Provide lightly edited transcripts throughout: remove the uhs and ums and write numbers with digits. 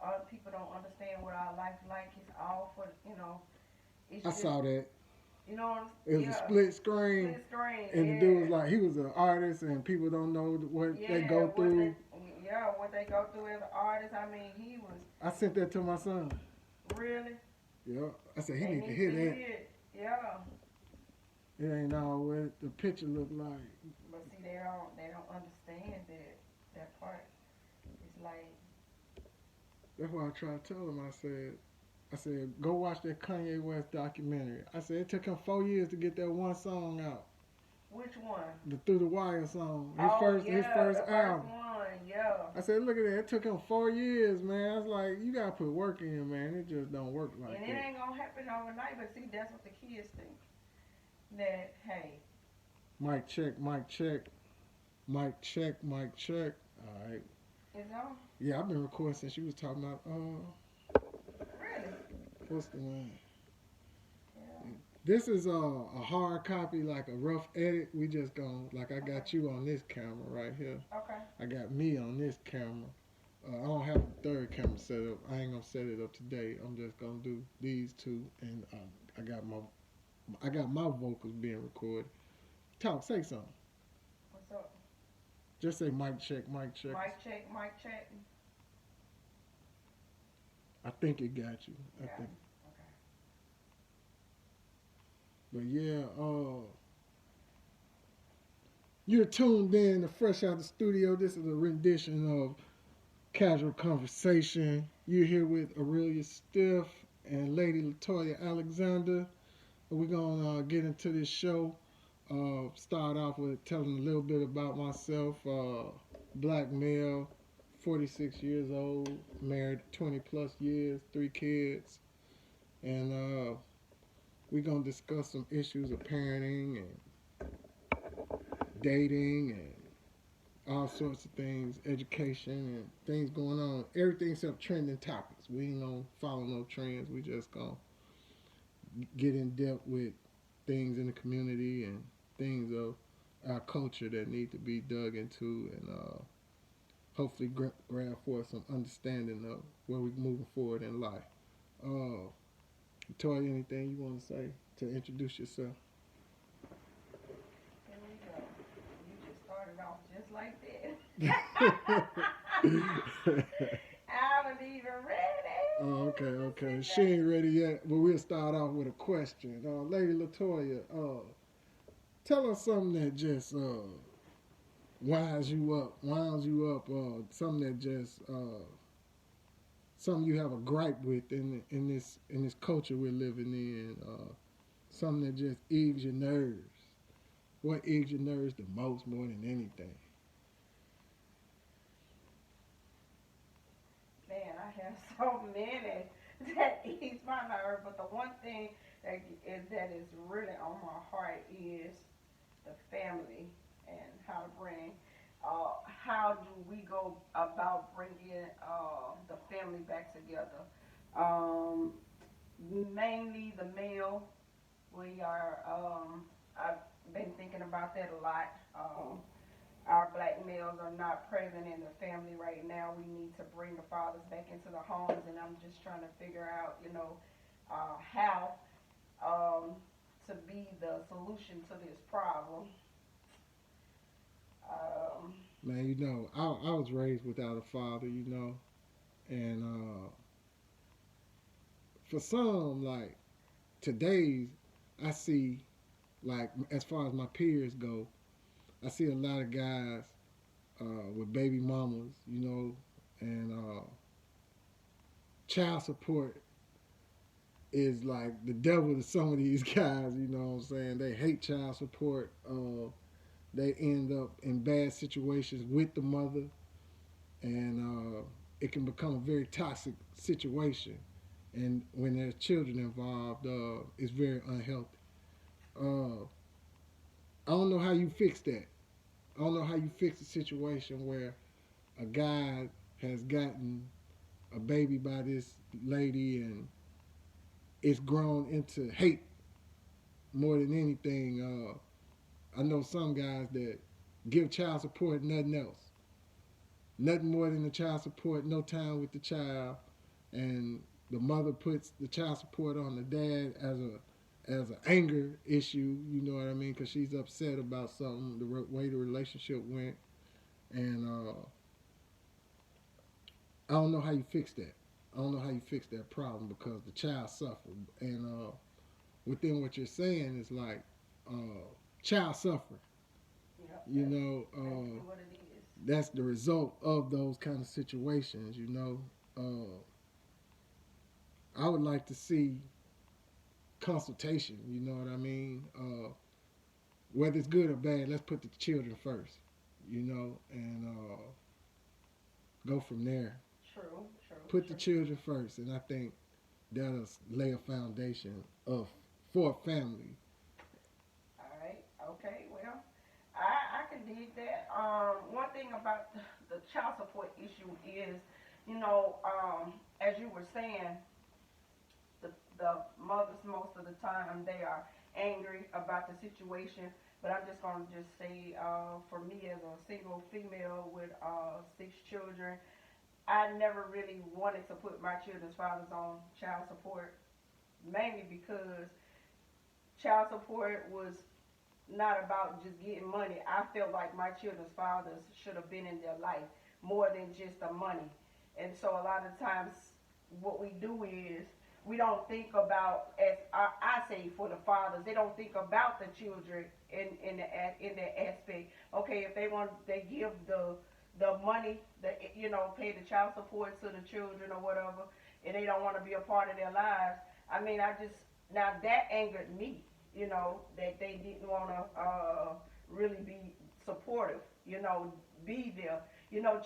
other people don't understand what our life like. It's all for it's I just saw that. It was a yeah, split screen, split screen, and the dude was yeah, like, he was an artist, and people don't know what they yeah, go through. what they go through as artists. I mean, he was I sent that to my son. really. Yeah, I said he They need to need to hear that. hear it. Yeah, It ain't all what the picture look like. but see, they don't understand that part. It's like That's why I tried to tell him. I said, go watch that Kanye West documentary. I said it took him 4 years to get that one song out, which one? the Through the Wire song, Oh his yeah, first the first album. one. Yeah, I said, look at that. It took him 4 years, man. I was like, you gotta put work in, man. It just don't work like and it that. ain't gonna happen overnight. But see, that's what the kids think. That hey, Mic check, mic check, mic check, mic check. All right. it's on. Yeah, I've been recording since you was talking about Really? what's the one? Yeah. This is a hard copy, like a rough edit. We just gonna like I Okay. got you on this camera right here. Okay. I got me on this camera. I don't have a third camera set up. I ain't gonna set it up today. I'm just gonna do these two, and I got my vocals being recorded. Talk, say something. What's up? Just say mic check, mic check. Mic check. Mic check. I think it got you. I Got think. it. Okay. But yeah, you're tuned in to Fresh Out the Studio. This is a rendition of Casual Conversation. You're here with Aurelia Stiff and Lady Latoya Alexander. We're going to get into this show. Start off with telling a little bit about myself. Black male, 46 years old, married 20 plus years, 3 kids. And we're going to discuss some issues of parenting and dating and all sorts of things, education and things going on. Everything except trending topics. We ain't gonna follow no trends. We just gonna get in depth with things in the community and things of our culture that need to be dug into and hopefully grab for some understanding of where we're moving forward in life. Uh, Toy, anything you want to say to introduce yourself? Here we go. You just started off just like that. I was even ready. Oh, okay, Just okay. sit She back. ain't ready yet, but we'll start off with a question. Lady Latoya, tell us something that just winds you up, something that just something you have a gripe with in this culture we're living in, something that just eases your nerves. What eases your nerves the most, more than anything? Man, I have so many that ease my nerve. But the one thing that is really on my heart is the family and how to bring. How do we go about bringing the family back together? Um, Mainly the male. We are. I've been thinking about that a lot. Our black males are not present in the family right now. We need to bring the fathers back into the homes, and I'm just trying to figure out, how um, to be the solution to this problem. Um, Man, I was raised without a father, and for some, like today's, I see, like as far as my peers go, I see a lot of guys with baby mamas, and child support is like the devil to some of these guys. You know what I'm saying? They hate child support. They end up in bad situations with the mother, and it can become a very toxic situation. And when there's children involved, it's very unhealthy. Uh, I don't know how you fix that. I don't know how you fix a situation where a guy has gotten a baby by this lady and it's grown into hate more than anything. I know some guys that give child support, nothing else, nothing more than the child support, no time with the child, and the mother puts the child support on the dad as an anger issue. You know what I mean? Because she's upset about something, the way the relationship went, and I don't know how you fix that. I don't know how you fix that problem because the child suffered, and within what you're saying is like child suffering. Yep, You that's know, basically what it is. that's the result of those kind of situations. You know, I would like to see consultation. You know what I mean? Whether it's good or bad, let's put the children first. You know, and go from there. True, true, Put the true. children first, and I think that'll lay a foundation of for a family. All right. Okay. Well, I can dig that. One thing about the child support issue is, as you were saying, the mothers most of the time they are angry about the situation. But I'm just gonna just say, for me as a single female with 6 children, I never really wanted to put my children's fathers on child support, mainly because child support was not about just getting money. I felt like my children's fathers should have been in their life more than just the money. And so a lot of times, what we do is we don't think about, as I say for the fathers, they don't think about the children in that aspect. Okay, if they want, they give the money, pay the child support to the children or whatever, and they don't want to be a part of their lives. I mean, I just now that angered me, that they didn't want to really be supportive, be there.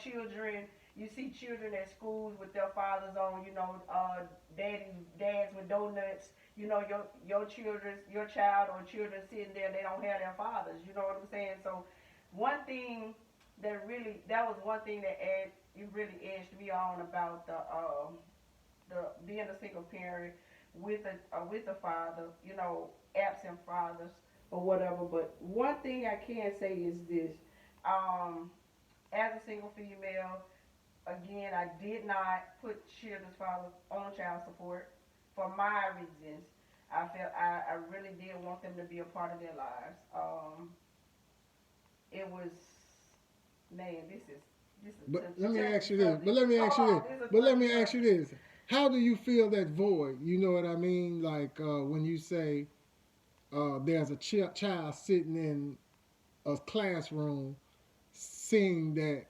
Children, you see children at schools with their fathers on, dads with donuts, your children, your child or children sitting there, they don't have their fathers, you know what I'm saying? So one thing that was one thing that it really edged me on about the being a single parent with a father, absent fathers or whatever. But one thing I can say is this: um, as a single female, again, I did not put children's fathers on child support for my reasons. I really did want them to be a part of their lives. It was, man, this is But let me ask touchy you this. But subject. let me ask you this. Oh, this is a But let touchy me ask you subject. this. How do you feel that void? You know what I mean? Like when you say there's a child sitting in a classroom seeing that,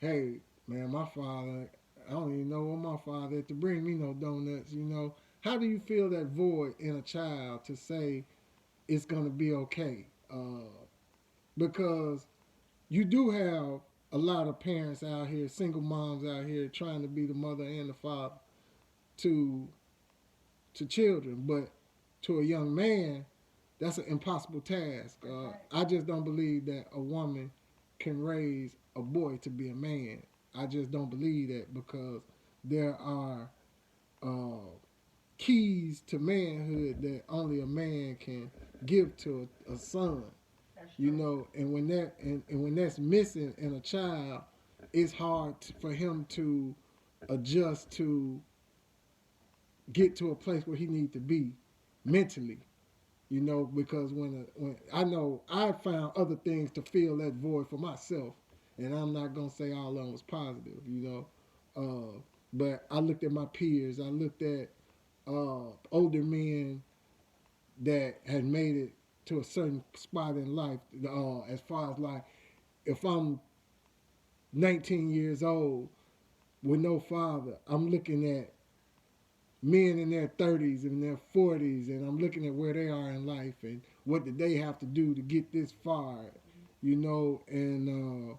hey, man, my father, I don't even know what my father had to bring me no donuts, you know. How do you feel that void in a child to say it's going to be okay? Because you do have a lot of parents out here, single moms out here trying to be the mother and the father to children, but to a young man, that's an impossible task. That's right. I just don't believe that a woman can raise a boy to be a man. I just don't believe that because there are uh, keys to manhood that only a man can give to a son. That's You true. know, and when that's missing in a child, it's hard for him to adjust to get to a place where he needs to be mentally. You know, because when I know I found other things to fill that void for myself, and I'm not gonna say all of them was positive. You know, but I looked at my peers. I looked at older men that had made it to a certain spot in life. As far as like, if I'm 19 years old with no father, I'm looking at men in their 30s and their 40s, and I'm looking at where they are in life and what did they have to do to get this far, you know, and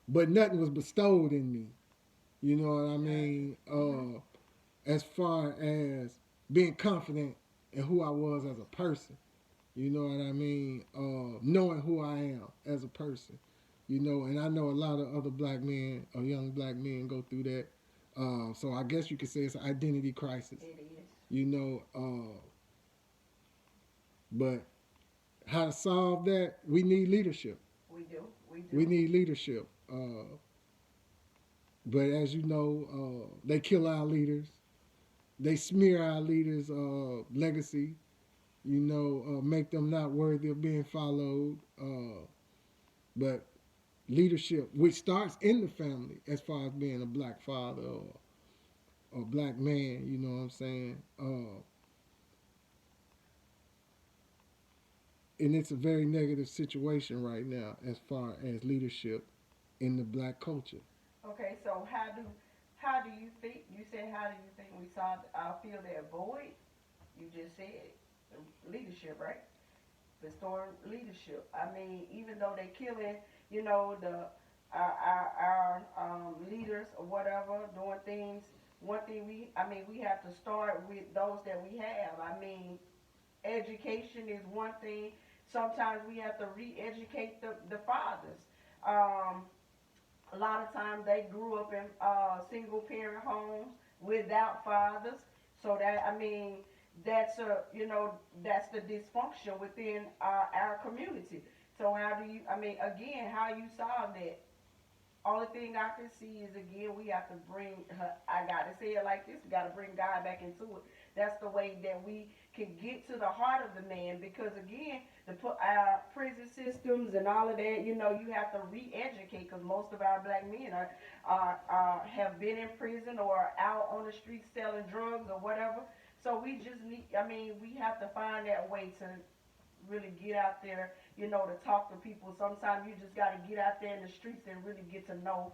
but nothing was bestowed in me, you know what I Gotcha. mean, as far as being confident in who I was as a person, you know what I mean, knowing who I am as a person, you know, and I know a lot of other black men or young black men go through that. So I guess you could say it's an identity crisis, It is. you know. But how to solve that? We need leadership. We do. We We do. need leadership. But as you know, they kill our leaders. They smear our leaders' legacy. Make them not worthy of being followed. But leadership, which starts in the family, as far as being a black father or black man, you know what I'm saying? And it's a very negative situation right now as far as leadership in the black culture. Okay, so how do you think? You said how do you think we saw fill that void? You just said leadership, right? Restoring leadership. I mean, even though they killing, the our leaders or whatever doing things. One thing we have to start with those that we have. I mean, education is one thing. Sometimes we have to re-educate the fathers. Um, a lot of times they grew up in single parent homes without fathers. So that that's that's the dysfunction within our community. So how do you again how you solve that? Only thing I can see is again we have to bring her. I gotta say it like this. We gotta bring God back into it. That's the way that we can get to the heart of the man. Because again, the put our prison systems and all of that. You have to re-educate because most of our black men have been in prison or out on the streets selling drugs or whatever. So we just need. We have to find that way to really get out there, to talk to people. Sometimes you just got to get out there in the streets and really get to know,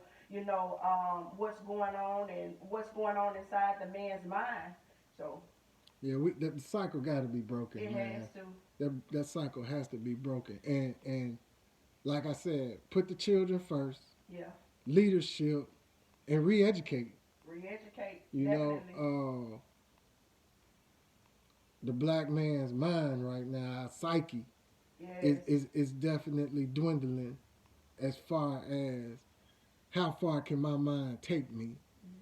what's going on and what's going on inside the man's mind. So Yeah, the cycle got to be broken, it has man. to. That cycle has to be broken. And like I said, put the children first, Yeah, leadership, and re-educate. re-educate You know, definitely. the black man's mind right now, our psyche, is, Yes. is is definitely dwindling as far as how far can my mind take me.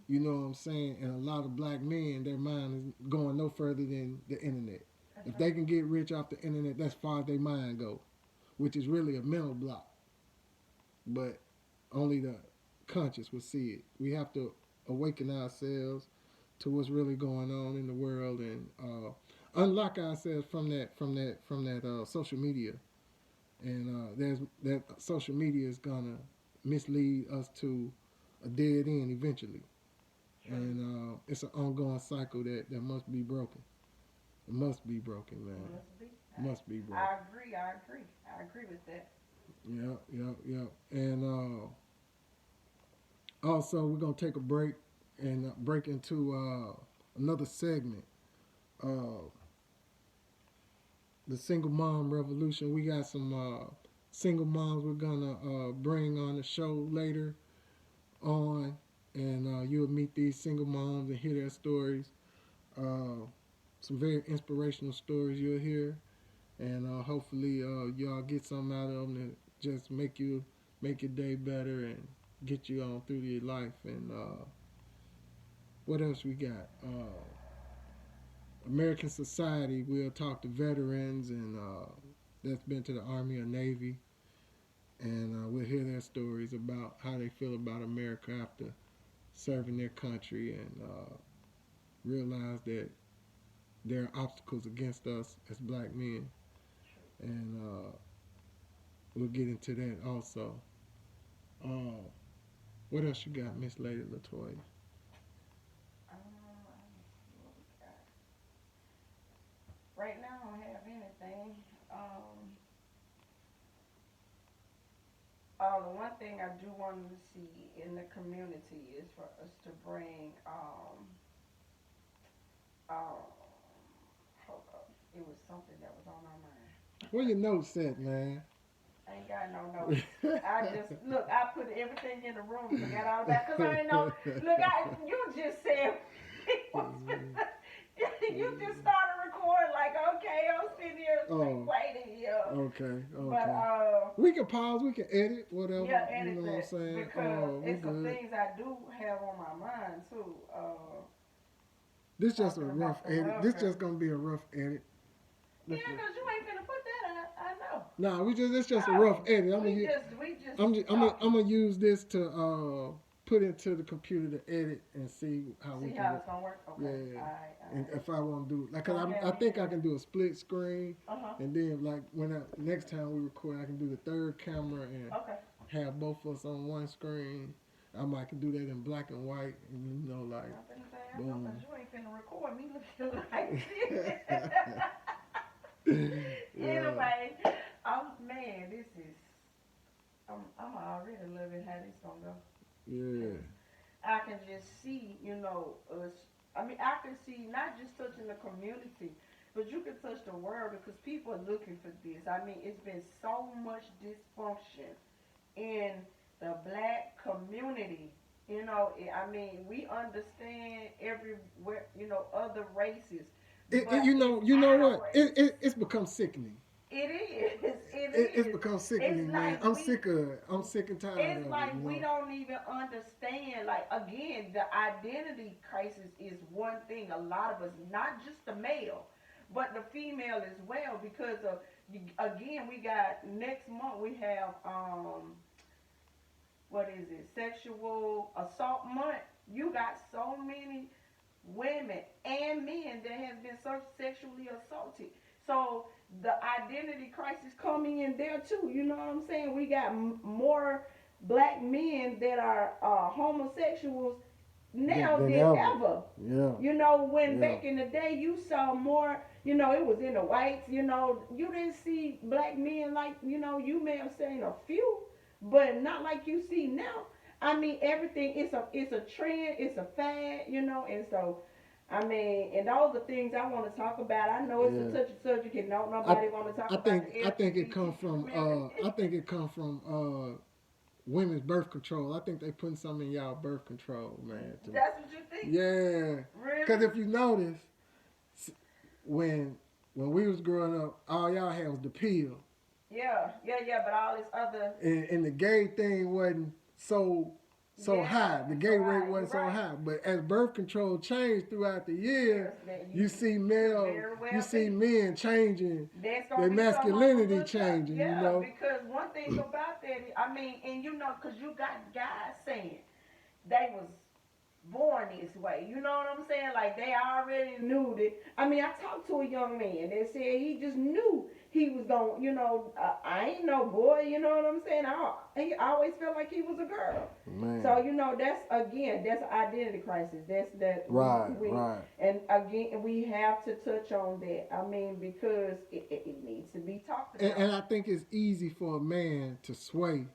You know what I'm saying? And a lot of black men, their mind is going no further than the internet. That's If right. they can get rich off the internet, that's as far as their mind go, which is really a mental block. But only the conscious will see it. We have to awaken ourselves to what's really going on in the world and unlock ourselves from that social media. And there's that social media is gonna mislead us to a dead end eventually. True. And it's an ongoing cycle that must be broken. It must be broken, man. Must be. Must be broken. I agree. I agree. I agree with that. Yep, yep, yep. And also, we're gonna take a break and break into another segment. Uh, the single mom revolution. We got some single moms we're gonna bring on the show later on, and you'll meet these single moms and hear their stories. Uh, some very inspirational stories you'll hear, and hopefully y'all get something out of them to just make your day better and get you on through your life. And what else we got? American Society. We'll talk to veterans and that's been to the Army or Navy, and we'll hear their stories about how they feel about America after serving their country and realize that there are obstacles against us as black men, and we'll get into that also. Uh, what else you got, Miss Lady Latoya? What we got? Right now, I don't have anything. The one thing I do want to see in the community is for us to bring, um, hold up, it was something that was on my mind. Where your notes at, man? I ain't got no notes. I just look. I put everything in the room. Forgot all about. Cause I ain't know. Look, you just said you just started recording. Like, okay, I'm sitting here Oh, waiting here. okay, But okay. We can pause. We can edit whatever. yeah, You know what I'm anything saying? because We it's some good. things I do have on my mind too. This just a Talking rough about the edit. This welfare. just gonna be a rough edit. Yeah, cause you ain't finna put that out. I know. Nah, we just it's just a rough Oh, edit. we just I'm talking. gonna use this to put into the computer to edit and see how we See can how work. it's gonna work? Okay. Yeah, All and right. if I want to do like, cause Don't have I me think in I there. can do a split screen, Uh-huh. and then like next time we record, I can do the third camera and Okay. have both of us on one screen. I might can do that in black and white, and like I'm finna say, I know, boom. cause you ain't finna record me looking like this. Yeah, Anyway, man, this is, I'm already loving how this gonna go. yeah. Cause I can just see, us. I mean, I can see not just touching the community, but you can touch the world because people are looking for this. I mean, it's been so much dysfunction in the black community. I mean, we understand everywhere, other races, but it's You know our what? race. It's become sickening. It is. It It's is. become It's sickening, man. like I'm sick of it. I'm sick and tired it's of it. like we don't even understand. Like again, the identity crisis is one thing. A lot of us, not just the male, but the female as well, because of again, we got next month we have what is it? Sexual assault month. You got so many women and men that has been sexually assaulted. So the identity crisis coming in there too. You know what I'm saying? We got more black men that are homosexuals now than than ever. ever. Yeah, When yeah. back in the day you saw more, it was in the whites, you didn't see black men like, you may have seen a few, but not like you see now. I mean, everything it's a trend, it's a fad, and so I mean, and those are things I want to talk about. I know it's a Yeah. touchy subject, and don't I nobody want to talk I about think the I think it come LGBT from community. women's birth control. I think they putting something in y'all birth control, man. That's what you think? Yeah, because Really? if you notice, when when we was growing up, all y'all had was the pill, Yeah, yeah, yeah. But all this other, and the gay thing wasn't so yeah. high. The So gay rate you're wasn't so right. high. But as birth control changed throughout the years, Yes, that you see you could males, very you well see be. men changing, That's their gonna be something I'm gonna masculinity look up. changing. Yeah, because one thing about that, I mean, and cause you got guys saying they was born this way. You know what I'm saying? Like they already knew that. I mean, I talked to a young man that said he just knew he was going. I ain't no boy. You know what I'm saying? He always felt like he was a girl. Man, So that's an identity crisis. That's that right, we right. and again we have to touch on that. I mean, because it needs to be talked And about. I think it's easy for a man to sway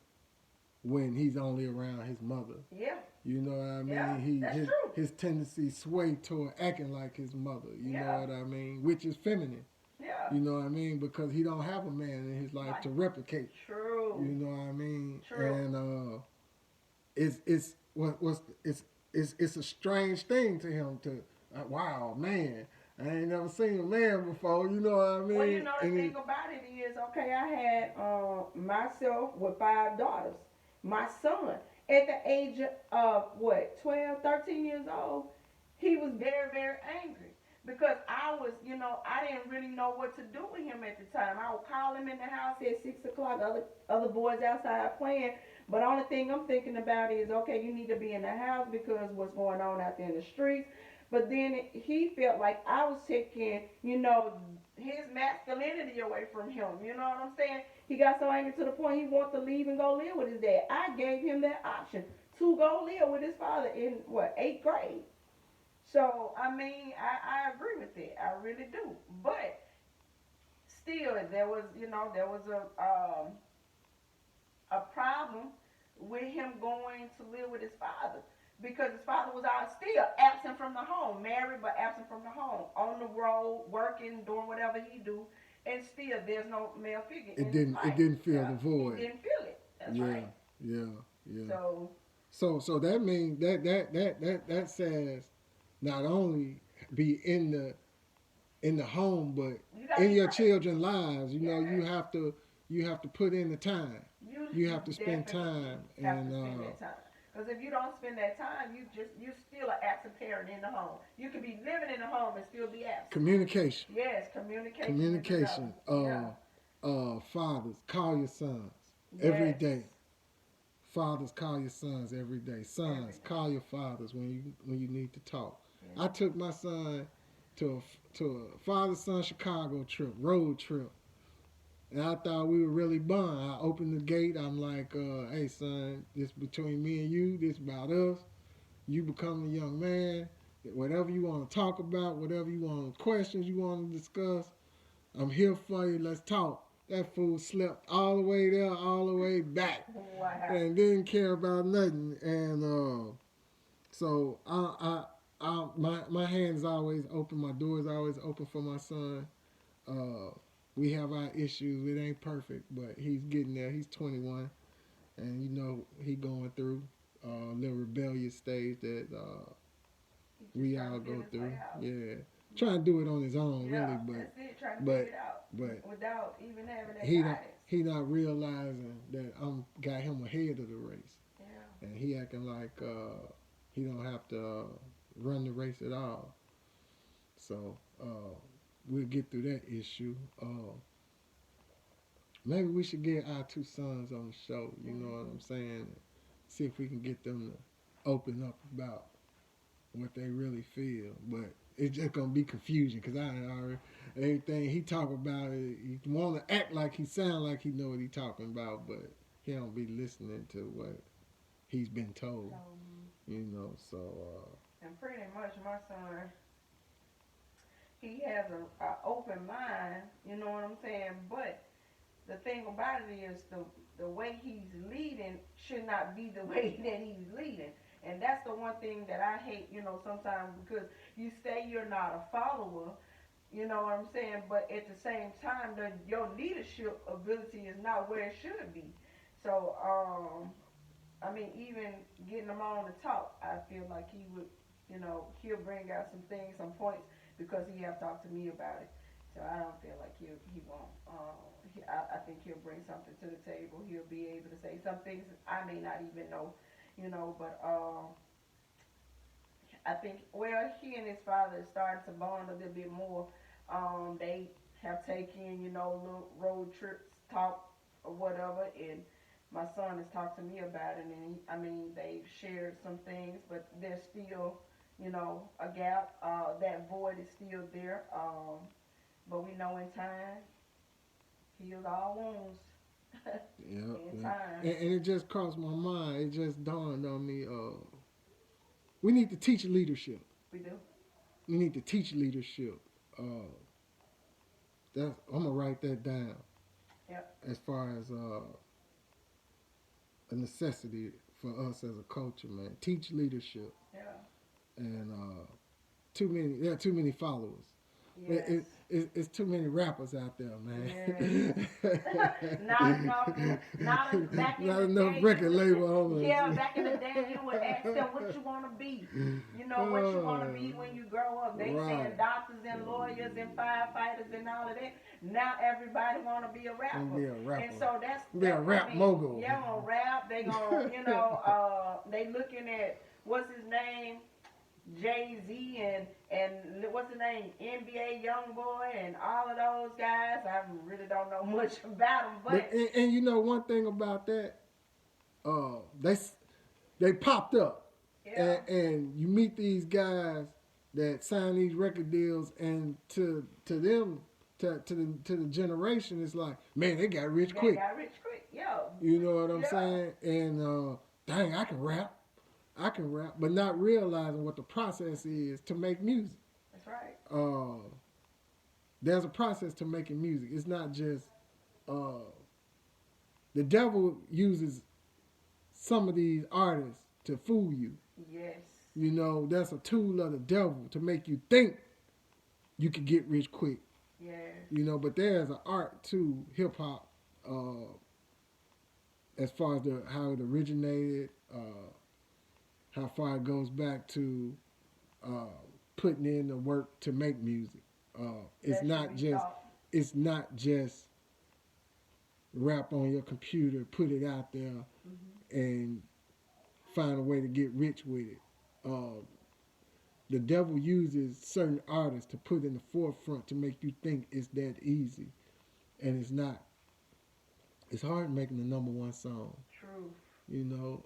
when he's only around his mother. Yeah, You know what I yeah, mean? that's true. His tendencies sway toward acting like his mother. You know Yeah, what I mean? Which is feminine. yeah, You know what I mean? Because he don't have a man in his life like to replicate. You true, know what I mean? true. And it's what's it's a strange thing to him to wow man, I ain't never seen a man before. You know what I Well, mean? the And thing about it is, okay, I had myself with 5 daughters. My son, at the age of what, 12, 13 years old, he was very, very angry because I didn't really know what to do with him at the time. I would call him in the house at 6 o'clock, other boys outside playing. But only thing I'm thinking about is, okay, you need to be in the house because what's going on out there in the streets. But then he felt like I was taking, his masculinity away from him. You know what I'm saying? He got so angry to the point he wanted to leave and go live with his dad. I gave him that option to go live with his father in what, 8th grade. So I mean, I agree with that. I really do. But still, there was a problem with him going to live with his father because his father was out still absent from the home, married but absent from the home, on the road, working, doing whatever he do, and still there's no male figure in his it life. didn't fill Yeah, the he void. didn't feel it. That's Yeah, right. yeah, yeah. So So that means that says not only be in the home, but you gotta in be your present. children's lives. Yes, You have to put in the time. You you have to spend definitely time, have to and spend that time. Because if you don't spend that time, you still an absent parent in the home. You could be living in the home and still be absent. communication. Yes, communication is another. Communication. Yeah. Fathers, call your sons every Yes. day. Fathers, call your sons every day. every Sons, day. call your fathers when you need to talk. I Yeah. took my son to a father son Chicago trip, road trip, and I thought we were really bond. I opened the gate. I'm like, hey son, this between me and you. This about us. You become a young man. Whatever you want to talk about, whatever you want, questions you want to discuss, I'm here for you. Let's talk. That fool slept all the way there, all the way back, Wow. and didn't care about nothing. And so my hands always open, my doors always open for my son. Uh, we have our issues. It ain't perfect, but he's getting there. He's 21, and you know he going through a little rebellious stage that He's just we trying all to go figure his way through. out. Yeah, trying to do it on his own, really, Yeah, that's it. Trying to figure but it out but without even having that he not guidance. he not realizing that I'm got him ahead of the race, Yeah. and he acting like he don't have to run the race at all. So we'll get through that issue. Maybe we should get our two sons on the show. You know what I'm Hmm. saying? See if we can get them to open up about what they really feel. But it's just gonna be confusion because I already everything he talk about. He want to act like he sound like he know what he talking about, but he don't be listening to what he's been told. So, You know, so and pretty much my son, he has a open mind. You know what I'm saying? But the thing about it is the way he's leading should not be the way that he's leading. And that's the one thing that I hate, sometimes because you say you're not a follower, you know what I'm saying, but at the same time, your leadership ability is not where it should be. So, I mean, even getting him on to talk, I feel like he would, he'll bring out some things, some points, because he have talked to me about it. So I don't feel like he won't. I think he'll bring something to the table. He'll be able to say some things I may not even know, But I think he and his father have started to bond a little bit more. They have taken little road trips, talk or whatever, and my son has talked to me about it, and I mean they've shared some things, but there's still a gap. That void is still there. But we know in time, heals all wounds. yeah, In yeah. time, And it just crossed my mind. It just dawned on me. We need to teach leadership. we do. We need to teach leadership. Uh, that's I'm gonna write that down Yep. as far as a necessity for us as a culture, man. Teach leadership, Yeah. and too many there are too many followers. Yes. It's too many rappers out there, Yes. man. Not enough. Not back in Not the enough day. record label Yeah, owners. back in the day, you would ask them what you want to be. What you want to be when you grow up. They saying Right. doctors and lawyers and firefighters and all of that. Now everybody want to be a Gonna rapper, be a and rapper. so that's Be a that. I rap mean, mogul. yeah, gonna rap. They gonna, they looking at what's his name, Jay Z, and what's his name, NBA YoungBoy, and all of those guys. I really don't know much about them, But but and you know one thing about that, uh, they they popped up, yeah, and you meet these guys that sign these record deals, and to them, to the generation, it's like, man, they got rich they quick. got rich quick. Yeah, You know what I'm yeah, saying? And dang, I can rap, but not realizing what the process is to make music. that's right. Uh, there's a process to making music. It's not just uh, the devil uses some of these artists to fool you. Yes, You know, that's a tool of the devil to make you think you can get rich quick. yes, You know, but there's an art to hip hop as far as how it originated, how far it goes back to uh, putting in the work to make music. It's that should not be just taught. it's not just rap on your computer, put it out there, Hmm. and find a way to get rich with it. The devil uses certain artists to put in the forefront to make you think it's that easy, and it's not. It's hard making the number one song. True. You know,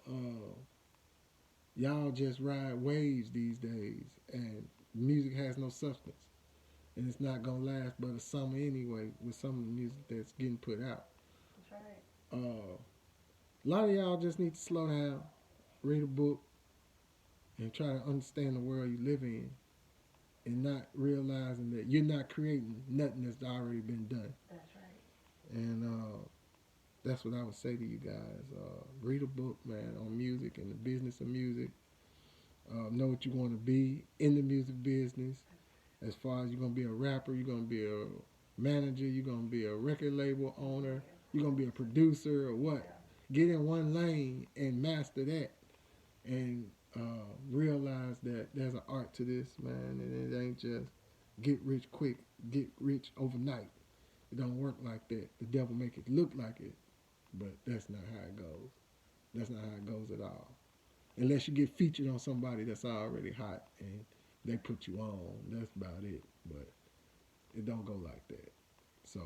y'all just ride waves these days, and music has no substance, and it's not gonna last but a summer anyway with some of the music that's getting put out. That's right. A lot of y'all just need to slow down, read a book, and try to understand the world you live in, and not realizing that you're not creating nothing that's already been done. That's right. And that's what I would say to you guys. Read a book, man, on music and the business of music. Know what you want to be in the music business. As far as you're gonna be a rapper, you're gonna be a manager, you're gonna be a record label owner, you're gonna be a producer or what. Yeah. Get in one lane and master that, and realize that there's an art to this, man, and it ain't just get rich quick, get rich overnight. It don't work like that. The devil make it look like it, but that's not how it goes. That's not how it goes at all. Unless you get featured on somebody that's already hot and they put you on, that's about it. But it don't go like that. So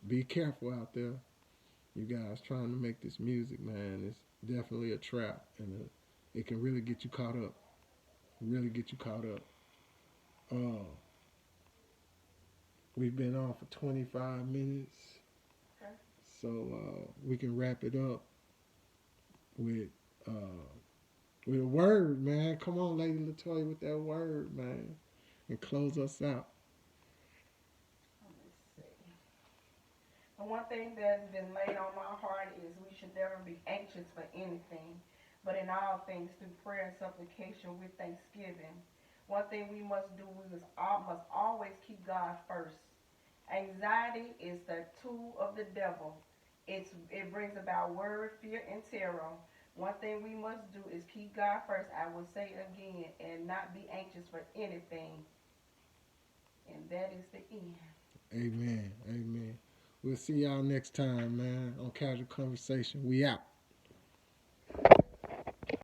be careful out there, you guys trying to make this music, man. It's definitely a trap, and it can really get you caught up. Really get you caught up. Uh, we've been on for 25 minutes, Okay. so we can wrap it up with with a word, man. Come on, Lady Latoya, with that word, man, and close us out. Let me see. And one thing that's been laid on my heart is we should never be anxious for anything, but in all things through prayer and supplication with thanksgiving. One thing we must do, must always keep God first. Anxiety is the tool of the devil. It brings about worry, fear, and terror. One thing we must do is keep God first. I will say again, and not be anxious for anything. And that is the end. Amen. Amen. We'll see y'all next time, man, on Casual Conversation. We out.